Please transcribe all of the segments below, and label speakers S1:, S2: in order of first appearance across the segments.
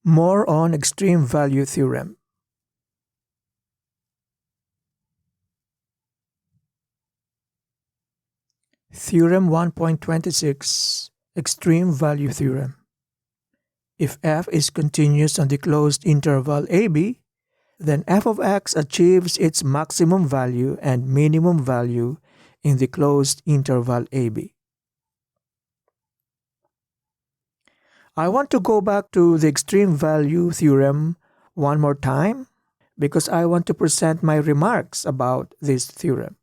S1: More on extreme value theorem. Theorem 1.26 Extreme Value Theorem. If f is continuous on the closed interval ab, then f of x achieves its maximum value and minimum value in the closed interval ab. I want to go back to the extreme value theorem one more time because I want to present my remarks about this theorem.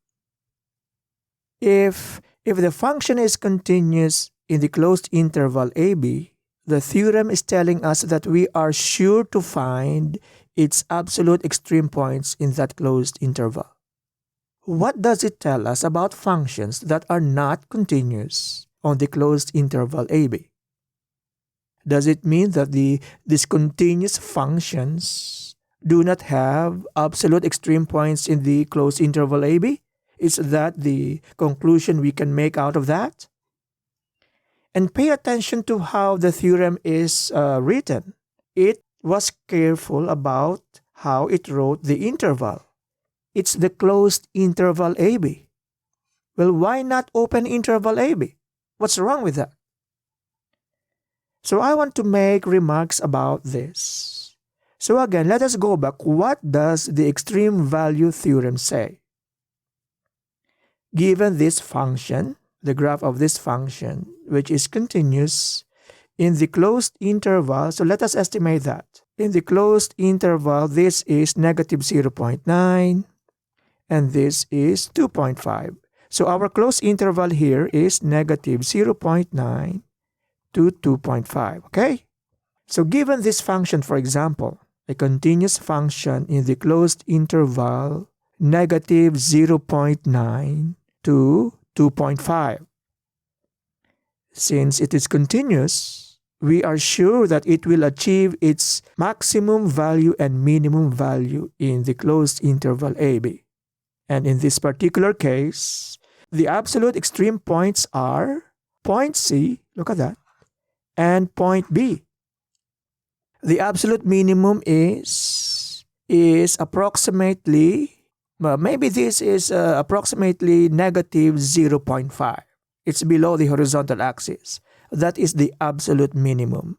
S1: If the function is continuous in the closed interval ab, the theorem is telling us that we are sure to find its absolute extreme points in that closed interval. What does it tell us about functions that are not continuous on the closed interval ab? Does it mean that the discontinuous functions do not have absolute extreme points in the closed interval ab? Is that the conclusion we can make out of that? And pay attention to how the theorem is written. It was careful about how it wrote the interval. It's the closed interval ab. Well, why not open interval ab? What's wrong with that? So I want to make remarks about this. So again, let us go back. What does the extreme value theorem say? Given this function, the graph of this function, which is continuous in the closed interval, so let us estimate that. In the closed interval, this is negative 0.9 and this is 2.5. So our closed interval here is negative 0.9 to 2.5, okay? So given this function, for example, a continuous function in the closed interval, negative 0.9 to 2.5. Since it is continuous, we are sure that it will achieve its maximum value and minimum value in the closed interval ab. And in this particular case, the absolute extreme points are point C, look at that, and point B. The absolute minimum is approximately, maybe this is approximately negative 0.5. It's below the horizontal axis. That is the absolute minimum.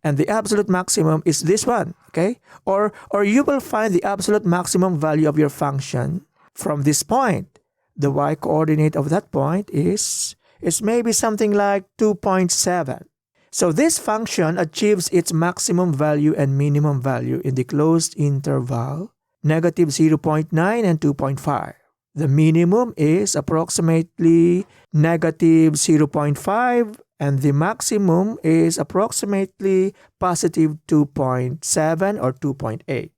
S1: And the absolute maximum is this one, okay? Or you will find the absolute maximum value of your function from this point. The y-coordinate of that point is maybe something like 2.7. So this function achieves its maximum value and minimum value in the closed interval, negative 0.9 and 2.5. The minimum is approximately negative 0.5 and the maximum is approximately positive 2.7 or 2.8.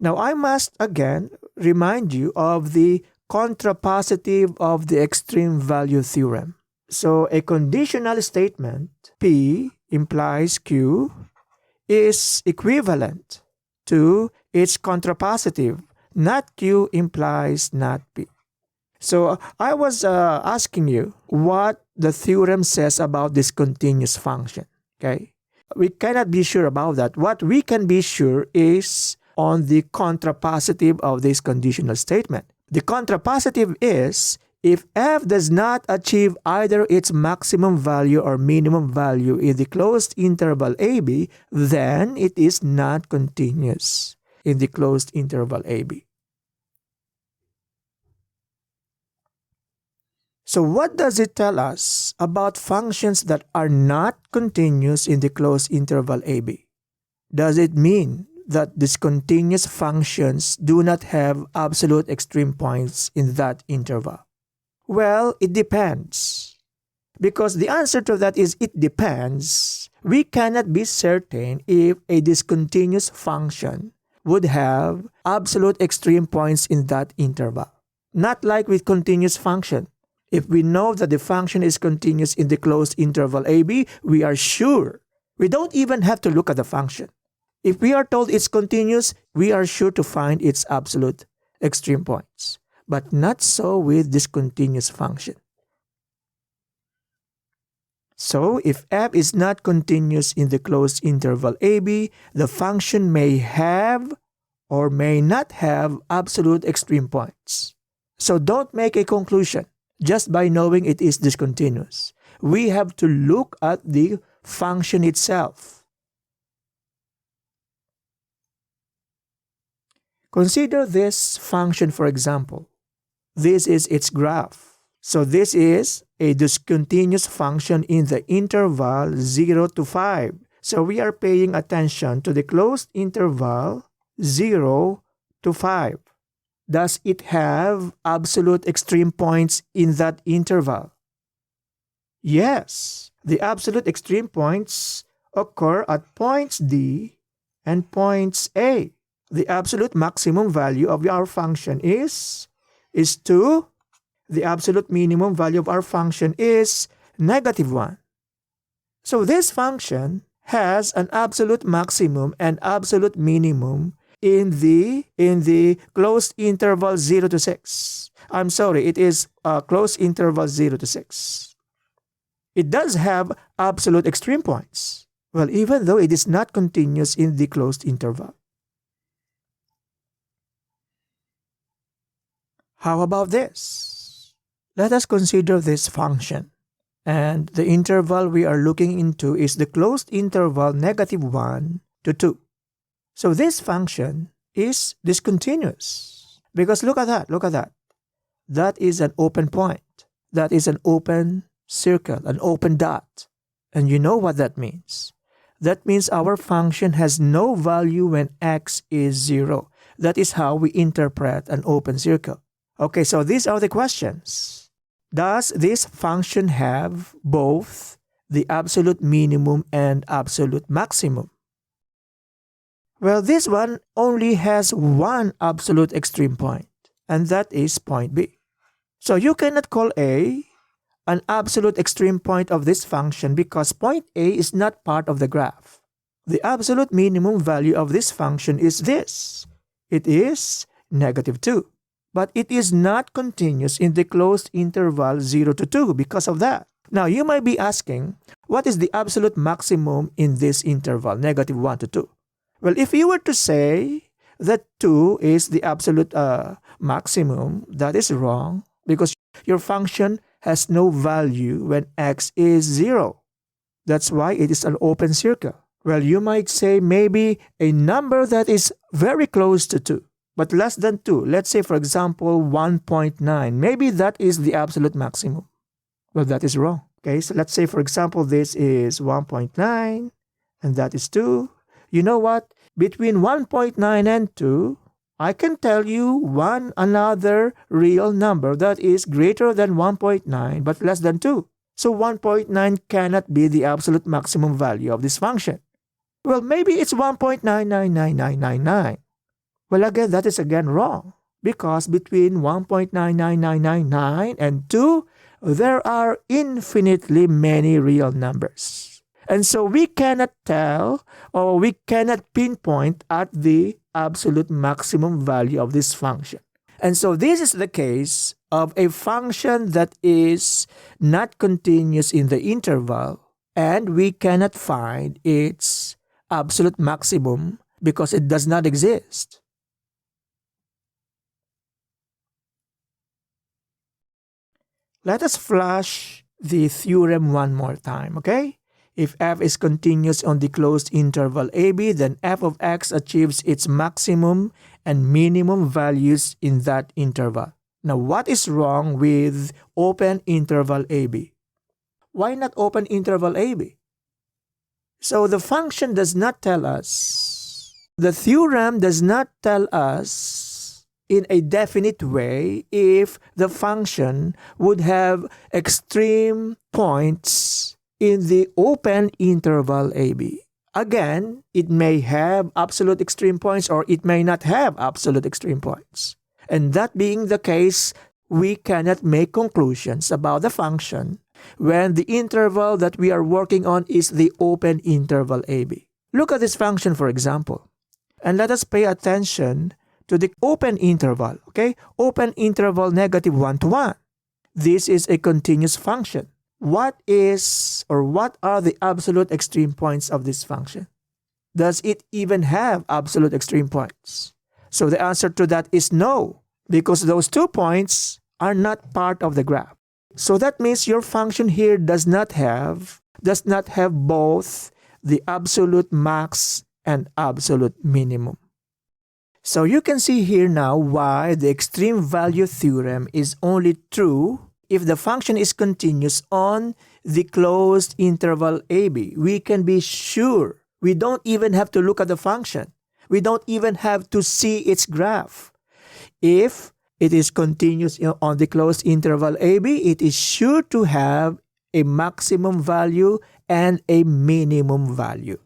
S1: Now I must again remind you of the contrapositive of the extreme value theorem. So a conditional statement P implies Q is equivalent to its contrapositive, not Q implies not P. So I was asking you what the theorem says about this continuous function, okay? We cannot be sure about that. What we can be sure is on the contrapositive of this conditional statement. The contrapositive is if f does not achieve either its maximum value or minimum value in the closed interval ab, then it is not continuous in the closed interval ab. So what does it tell us about functions that are not continuous in the closed interval ab? Does it mean that discontinuous functions do not have absolute extreme points in that interval? Well, it depends. Because the answer to that is it depends. We cannot be certain if a discontinuous function would have absolute extreme points in that interval. Not like with continuous function. If we know that the function is continuous in the closed interval ab, we are sure. We don't even have to look at the function. If we are told it's continuous, we are sure to find its absolute extreme points. But not so with discontinuous function. So if f is not continuous in the closed interval AB, the function may have or may not have absolute extreme points. So don't make a conclusion just by knowing it is discontinuous. We have to look at the function itself. Consider this function, for example. This is its graph. So this is a discontinuous function in the interval 0 to 5. So we are paying attention to the closed interval 0 to 5. Does it have absolute extreme points in that interval? Yes, the absolute extreme points occur at points D and points A. The absolute maximum value of our function is 2. The absolute minimum value of our function is -1. So this function has an absolute maximum and absolute minimum in the closed interval 0 to 6. I'm sorry, it is closed interval 0 to 6. It does have absolute extreme points. Well, even though it is not continuous in the closed interval. How about this? Let us consider this function. And the interval we are looking into is the closed interval -1 to 2. So this function is discontinuous. Because look at that. That is an open point. That is an open circle, an open dot. And you know what that means. That means our function has no value when x is 0. That is how we interpret an open circle. Okay, so these are the questions. Does this function have both the absolute minimum and absolute maximum? Well, this one only has one absolute extreme point, and that is point B. So you cannot call A an absolute extreme point of this function because point A is not part of the graph. The absolute minimum value of this function is this. It is -2. But it is not continuous in the closed interval 0 to 2 because of that. Now, you might be asking, what is the absolute maximum in this interval, -1 to 2? Well, if you were to say that 2 is the absolute maximum, that is wrong because your function has no value when x is 0. That's why it is an open circle. Well, you might say maybe a number that is very close to 2. But less than 2, let's say for example 1.9, maybe that is the absolute maximum. Well, that is wrong. Okay, so let's say for example this is 1.9 and that is 2. You know what? Between 1.9 and 2, I can tell you another real number that is greater than 1.9 but less than 2. So 1.9 cannot be the absolute maximum value of this function. Well, maybe it's 1.9999999. Well, again, that is again wrong because between 1.99999 and 2, there are infinitely many real numbers. And so we cannot tell or we cannot pinpoint at the absolute maximum value of this function. And so this is the case of a function that is not continuous in the interval and we cannot find its absolute maximum because it does not exist. Let us flash the theorem one more time, okay? If f is continuous on the closed interval AB, then f of x achieves its maximum and minimum values in that interval. Now, what is wrong with open interval AB? Why not open interval AB? So the function does not tell us, the theorem does not tell us in a definite way if the function would have extreme points in the open interval AB. Again, it may have absolute extreme points or it may not have absolute extreme points. And that being the case, we cannot make conclusions about the function when the interval that we are working on is the open interval AB. Look at this function, for example, and let us pay attention to the open interval, okay? Open interval -1 to 1. This is a continuous function. what are the absolute extreme points of this function? Does it even have absolute extreme points? So the answer to that is no, because those 2 points are not part of the graph. So that means your function here does not have both the absolute max and absolute minimum. So you can see here now why the extreme value theorem is only true if the function is continuous on the closed interval AB. We can be sure. We don't even have to look at the function. We don't even have to see its graph. If it is continuous on the closed interval AB, it is sure to have a maximum value and a minimum value.